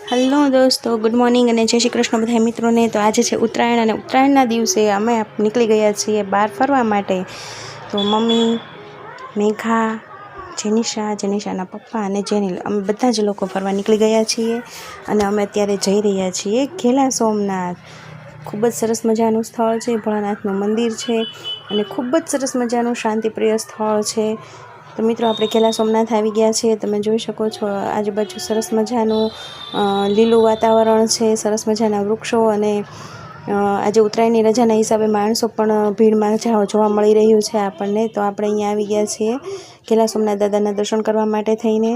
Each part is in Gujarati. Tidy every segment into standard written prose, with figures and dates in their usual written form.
હેલો દોસ્તો, ગુડ મોર્નિંગ અને જય શ્રી કૃષ્ણ બધા મિત્રોને। તો આજે છે ઉત્તરાયણ અને ઉત્તરાયણના દિવસે અમે નીકળી ગયા છીએ બહાર ફરવા માટે। તો મમ્મી, મેઘા, જેનિશાના પપ્પા અને જેનિલ અમે બધા જ લોકો ફરવા નીકળી ગયા છીએ અને અમે અત્યારે જઈ રહ્યા છીએ ઘેલા સોમનાથ। ખૂબ જ સરસ મજાનું સ્થળ છે, ભોળાનાથનું મંદિર છે અને ખૂબ જ સરસ મજાનું શાંતિપ્રિય સ્થળ છે। તો મિત્રો આપણે ઘેલા સોમનાથ આવી ગયા છીએ। તમે જોઈ શકો છો આજુબાજુ સરસ મજાનું લીલું વાતાવરણ છે, સરસ મજાના વૃક્ષો અને આજે ઉત્તરાયણની રજાના હિસાબે માણસો પણ ભીડમાં જોવા મળી રહ્યું છે આપણને। તો આપણે અહીંયા આવી ગયા છીએ ઘેલા સોમનાથ દાદાના દર્શન કરવા માટે થઈને।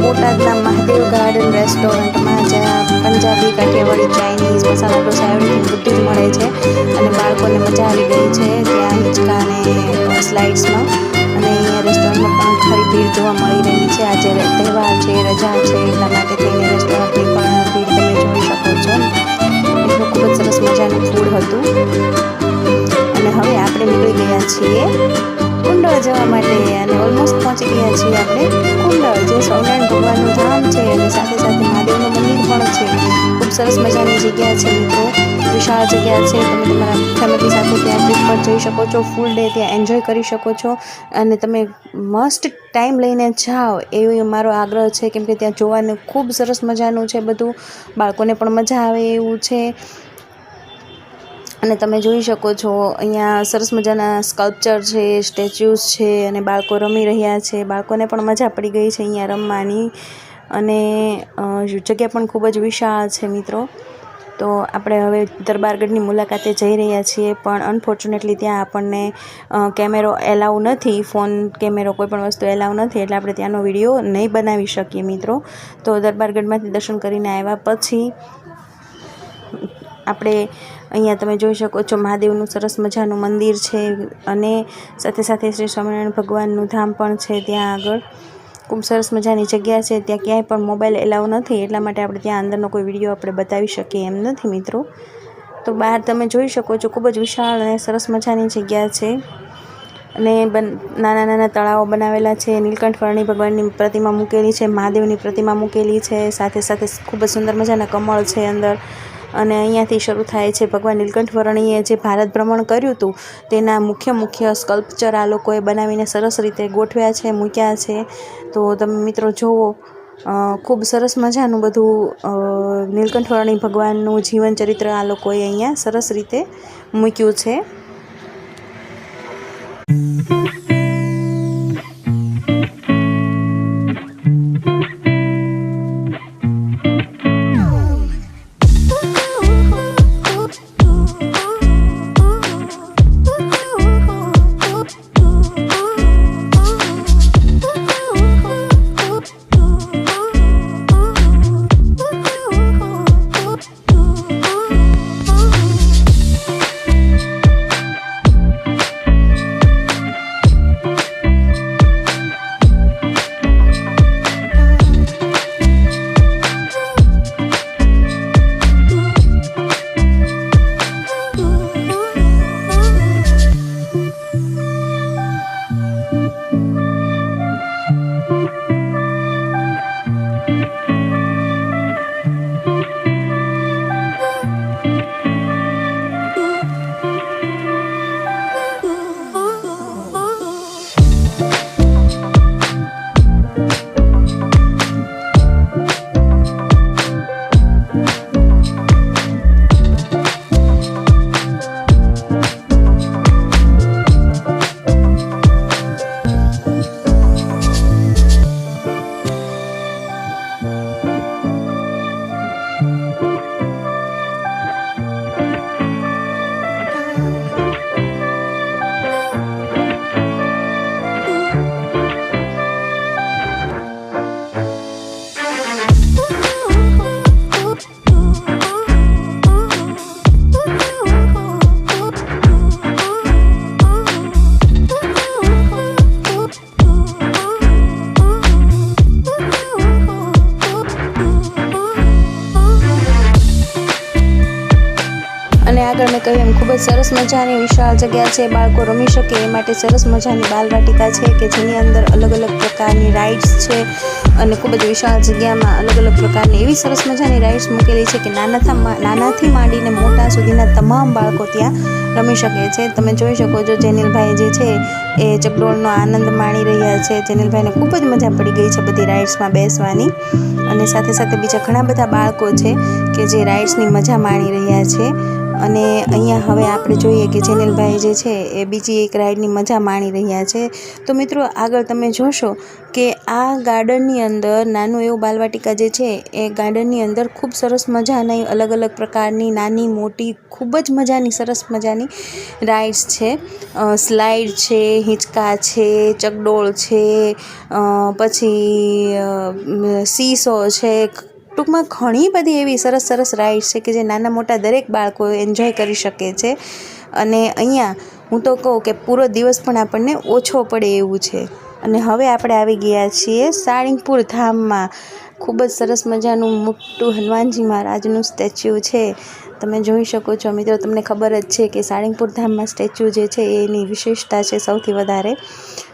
બોટાદના મહાદેવ ગાર્ડન રેસ્ટોરન્ટમાં જ્યાં પંજાબી, કાઠિયાવાડી, ચાઇનીઝ, મસાલા ઢોસા એવરીથિંગ બધું જ મળે છે અને બાળકોને મજા આવી ગઈ છે ત્યાં હિંચકા અને સ્લાઇડ્સમાં। અને અહીંયા રેસ્ટોરન્ટમાં પણ ખરી ભીડ જોવા મળી રહી છે। આજે તહેવાર છે, રજા છે, એટલા માટે થઈને રેસ્ટોરન્ટની પણ ભીડ તમે જોઈ શકો છો। એટલું ખૂબ જ સરસ મજાનું ફૂડ હતું અને હવે આપણે નીકળી ગયા છીએ કુંડળ જવા માટે અને ઓલમોસ્ટ પહોંચી ગયા છીએ આપણે કુંડળ, જે સ્વામિનારાયણ ભગવાનનું ધામ છે અને સાથે સાથે મહાદેવનું મંદિર પણ છે। ખૂબ સરસ મજાની જગ્યા છે મિત્રો, વિશાળ જગ્યા છે। તમે તમારા ફેમિલી સાથે ત્યાં ટ્રીપ પર જઈ શકો છો, ફૂલ ડે ત્યાં એન્જોય કરી શકો છો અને તમે મસ્ટ ટાઈમ લઈને જાઓ એવો મારો આગ્રહ છે, કેમ કે ત્યાં જોવાનું ખૂબ સરસ મજાનું છે બધું, બાળકોને પણ મજા આવે એવું છે। અને તમે જોઈ શકો છો અહીંયા સરસ મજાના સ્કલ્પચર છે, સ્ટેચ્યુઝ છે અને બાળકો રમી રહ્યા છે, બાળકોને પણ મજા પડી ગઈ છે અહીંયા રમવાની અને જગ્યા પણ ખૂબ જ વિશાળ છે મિત્રો। તો આપણે હવે દરબારગઢની મુલાકાતે જઈ રહ્યા છીએ, પણ અનફોર્ચ્યુનેટલી ત્યાં આપણને કેમેરો એલાઉ નથી, ફોન કેમેરો કોઈ પણ વસ્તુ એલાઉ નથી, એટલે આપણે ત્યાંનો વિડીયો નહીં બનાવી શકીએ મિત્રો। તો દરબારગઢમાંથી દર્શન કરીને આવ્યા પછી આપણે અહીંયા તમે જોઈ શકો છો મહાદેવનું સરસ મજાનું મંદિર છે અને સાથે સાથે શ્રી સ્વામિનારાયણ ભગવાનનું ધામ પણ છે ત્યાં આગળ। ખૂબ સરસ મજાની જગ્યા છે, ત્યાં ક્યાંય પણ મોબાઈલ એલાઉ નથી, એટલા માટે આપણે ત્યાં અંદરનો કોઈ વિડીયો આપણે બતાવી શકીએ એમ નથી મિત્રો। તો બહાર તમે જોઈ શકો છો ખૂબ જ વિશાળ અને સરસ મજાની જગ્યા છે અને નાના નાના તળાવો બનાવેલા છે, નીલકંઠ વર્ણી ભગવાનની પ્રતિમા મૂકેલી છે, મહાદેવની પ્રતિમા મૂકેલી છે, સાથે સાથે ખૂબ જ સુંદર મજાના કમળ છે અંદર। અને અહીંયાથી શરૂ થાય છે ભગવાન નીલકંઠ વર્ણીએ જે ભારત ભ્રમણ કર્યું હતું તેના મુખ્ય સ્કલ્પચર આ લોકોએ બનાવીને સરસ રીતે ગોઠવ્યા છે, મૂક્યા છે। તો તમે મિત્રો જુઓ, ખૂબ સરસ મજાનું બધું નીલકંઠ વર્ણી ભગવાનનું જીવન ચરિત્ર આ લોકોએ અહીંયા સરસ રીતે મૂક્યું છે। આગળ મેં કહ્યું એમ ખૂબ જ સરસ મજાની વિશાળ જગ્યા છે, બાળકો રમી શકે એ માટે સરસ મજાની બાલવાટિકા છે કે જેની અંદર અલગ અલગ પ્રકારની રાઇડ્સ છે અને ખૂબ જ વિશાળ જગ્યામાં અલગ અલગ પ્રકારની એવી સરસ મજાની રાઇડ્સ મૂકેલી છે કે નાનાથી માંડીને મોટા સુધીના તમામ બાળકો ત્યાં રમી શકે છે। તમે જોઈ શકો છો જેનિલભાઈ જે છે એ ચકડોળનો આનંદ માણી રહ્યા છે। જેનિલભાઈને ખૂબ જ મજા પડી ગઈ છે બધી રાઇડ્સમાં બેસવાની અને સાથે સાથે બીજા ઘણા બધા બાળકો છે કે જે રાઇડ્સની મજા માણી રહ્યા છે। અને અહીંયા હવે આપણે જોઈએ કે જેનિલભાઈ જે છે એ બીજી એક રાઇડની મજા માણી રહ્યા છે। તો મિત્રો આગળ તમે જોશો કે આ ગાર્ડનની અંદર નાનું એવું બાલવાટિકા જે છે એ ગાર્ડનની અંદર ખૂબ સરસ મજાની અલગ અલગ પ્રકારની નાની મોટી ખૂબ જ મજાની સરસ મજાની રાઇડ્સ છે, સ્લાઇડ છે, હિંચકા છે, ચકડોળ છે, પછી સીસો છે, ટૂંકમાં ઘણી બધી એવી સરસ સરસ રાઇડ્સ છે કે જે નાના મોટા દરેક બાળકો એન્જોય કરી શકે છે। અને અહીંયા હું તો કહું કે પૂરો દિવસ પણ આપણને ઓછો પડે એવું છે। અને હવે આપણે આવી ગયા છીએ સાળીંગપુર ધામમાં। ખૂબ જ સરસ મજાનું મોટું હનુમાનજી મહારાજનું સ્ટેચ્યુ છે, તમે જોઈ શકો છો મિત્રો। તમને ખબર જ છે કે સાળીંગપુર ધામમાં સ્ટેચ્યુ જે છે એની વિશેષતા છે સૌથી વધારે।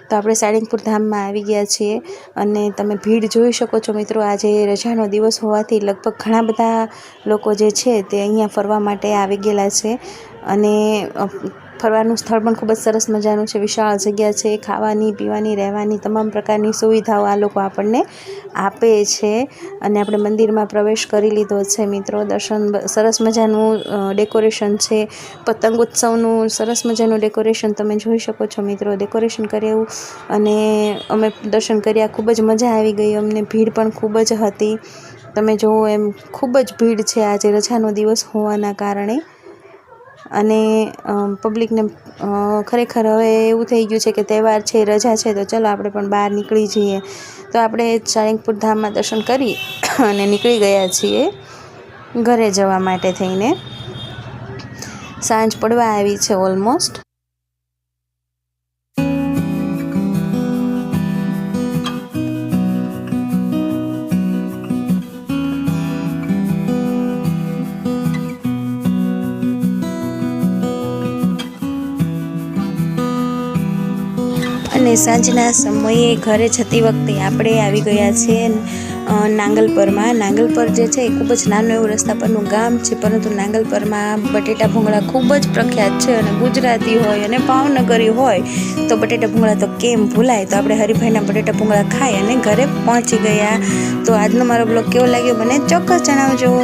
તો આપણે સાળીંગપુર ધામમાં આવી ગયા છીએ અને તમે ભીડ જોઈ શકો છો મિત્રો। આજે રજાનો દિવસ હોવાથી લગભગ ઘણા બધા લોકો જે છે તે અહીંયા ફરવા માટે આવી ગયેલા છે અને ફરવાનું સ્થળ પણ ખૂબ જ સરસ મજાનું છે, વિશાળ જગ્યા છે, ખાવાની પીવાની રહેવાની તમામ પ્રકારની સુવિધાઓ આ લોકો આપણને આપે છે। અને આપણે મંદિરમાં પ્રવેશ કરી લીધો છે મિત્રો। દર્શન સરસ મજાનું ડેકોરેશન છે, પતંગ ઉત્સવનું સરસ મજાનું ડેકોરેશન તમે જોઈ શકો છો મિત્રો। ડેકોરેશન કર્યું અને અમે દર્શન કર્યા, ખૂબ જ મજા આવી ગઈ અમને। ભીડ પણ ખૂબ જ હતી, તમે જુઓ એમ ખૂબ જ ભીડ છે આજે રજાનો દિવસ હોવાના કારણે। અને પબ્લિકને ખરેખર હવે એવું થઈ ગયું છે કે તહેવાર છે, રજા છે, તો ચલો આપણે પણ બહાર નીકળી જઈએ। તો આપણે સાળીંગપુર ધામમાં દર્શન કરી અને નીકળી ગયા છીએ ઘરે જવા માટે થઈને। સાંજ પડવા આવી છે ઓલમોસ્ટ। અને સાંજના સમયે ઘરે જતી વખતે આપણે આવી ગયા છીએ નાંગલપરમાં। નાંગલપર જે છે એ ખૂબ જ નાનું એવું રસ્તા પરનું ગામ છે, પરંતુ નાંગલપરમાં બટેટા ભૂંગળા ખૂબ જ પ્રખ્યાત છે। અને ગુજરાતી હોય અને ભાવનગરી હોય તો બટેટા ભૂંગળા તો કેમ ભૂલાય। તો આપણે હરિભાઈના બટેટા ભૂંગળા ખાઈ અને ઘરે પહોંચી ગયા। તો આજનો મારો બ્લોગ કેવો લાગ્યો મને ચોક્કસ જણાવજો।